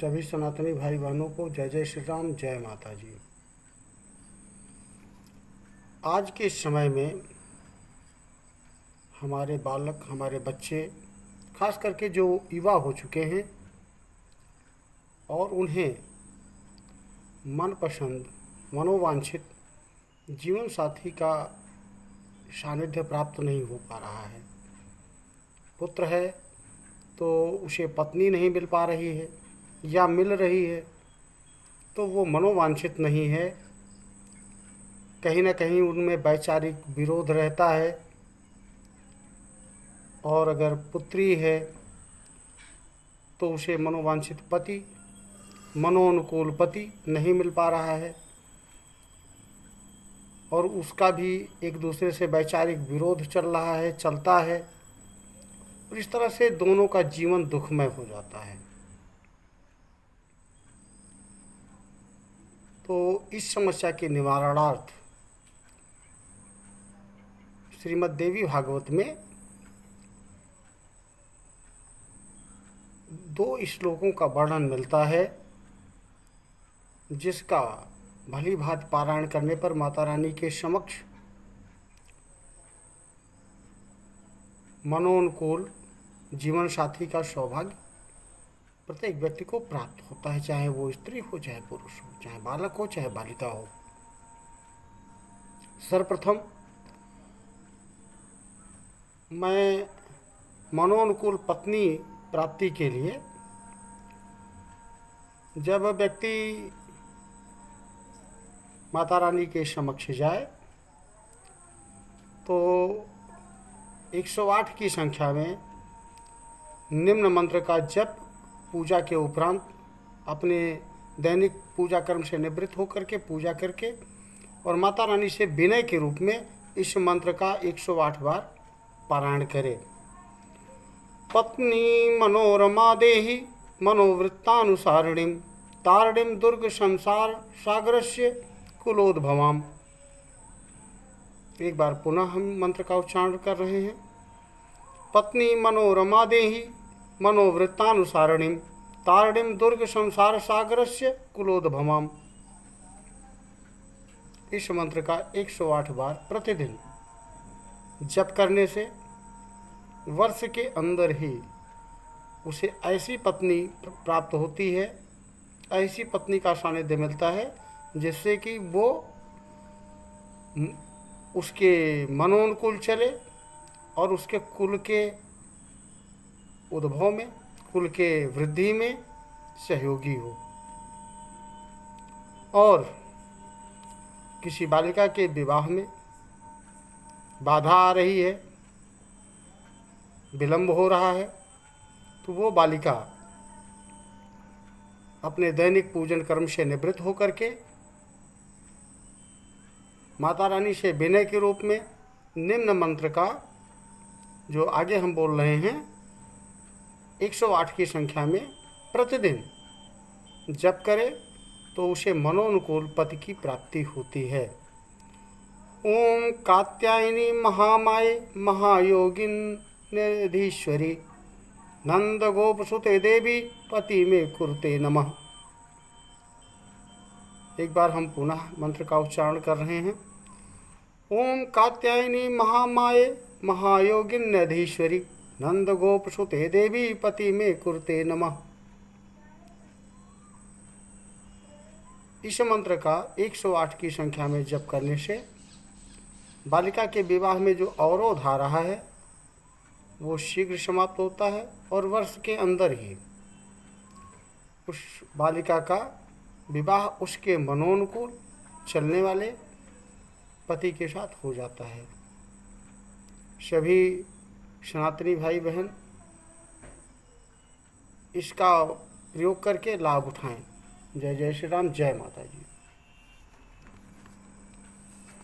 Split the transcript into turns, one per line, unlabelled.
सभी सनातनी भाई बहनों को जय जय श्री राम, जय माता जी। आज के समय में हमारे बालक, हमारे बच्चे, खास करके जो युवा हो चुके हैं और उन्हें मनपसंद, मनोवांछित जीवन साथी का सानिध्य प्राप्त नहीं हो पा रहा है। पुत्र है तो उसे पत्नी नहीं मिल पा रही है, या मिल रही है तो वो मनोवांछित नहीं है। कहीं ना कहीं उनमें वैचारिक विरोध रहता है। और अगर पुत्री है तो उसे मनोवांछित पति, मनोनुकूल पति नहीं मिल पा रहा है, और उसका भी एक दूसरे से वैचारिक विरोध चल रहा है, चलता है, और इस तरह से दोनों का जीवन दुखमय हो जाता है। तो इस समस्या के निवारणार्थ श्रीमद् देवी भागवत में 2 श्लोकों का वर्णन मिलता है, जिसका भली भांति पारायण करने पर माता रानी के समक्ष मनोनुकूल जीवन साथी का सौभाग्य प्रत्येक व्यक्ति को प्राप्त होता है, चाहे वो स्त्री हो, चाहे पुरुष हो, चाहे बालक हो, चाहे बालिका हो। सर्वप्रथम मैं मनोनुकूल पत्नी प्राप्ति के लिए जब व्यक्ति माता रानी के समक्ष जाए तो 108 की संख्या में निम्न मंत्र का जप पूजा के उपरांत अपने दैनिक पूजा कर्म से निवृत्त होकर के पूजा करके और माता रानी से विनय के रूप में इस मंत्र का 108 बार पारायण करें। पत्नी मनोरमा देहि मनोवृत्तानुसारिणीं तारिणीं दुर्ग संसार सागरस्य कुलोद्भवाम्। एक बार पुनः हम मंत्र का उच्चारण कर रहे हैं। पत्नी मनोरमा देहि मनोवृत्तानुसारिणीं तारिणीं दुर्ग संसार सागरस्य कुलोद्भवाम्। इस मंत्र का 108 बार प्रतिदिन जप करने से वर्ष के अंदर ही उसे ऐसी पत्नी प्राप्त होती है, ऐसी पत्नी का सानिध्य मिलता है जिससे कि वो उसके मनोनुकूल चले और उसके कुल के उद्भव में, कुल के वृद्धि में सहयोगी हो। और किसी बालिका के विवाह में बाधा आ रही है, विलंब हो रहा है, तो वो बालिका अपने दैनिक पूजन कर्म से निवृत्त होकर के माता रानी से विनय के रूप में निम्न मंत्र का, जो आगे हम बोल रहे हैं, 108 की संख्या में प्रतिदिन जप करे तो उसे मनोनुकूल पति की प्राप्ति होती है। ओम कात्यायनी महामाये महायोगिनीश्वरी नंद गोपसुते देवी पति में कुरुते नमः। एक बार हम पुनः मंत्र का उच्चारण कर रहे हैं। ओम कात्यायनी महामाये महायोगिनीश्वरी नंद गोपसुते देवी पति में कुरुते नमः। इस मंत्र का 108 की संख्या में जप करने से बालिका के विवाह में जो अवरोध आ रहा है वो शीघ्र समाप्त होता है और वर्ष के अंदर ही उस बालिका का विवाह उसके मनोनुकूल चलने वाले पति के साथ हो जाता है। सभी सनातनी भाई बहन इसका प्रयोग करके लाभ उठाएं। जय जय श्री राम, जय माता जी।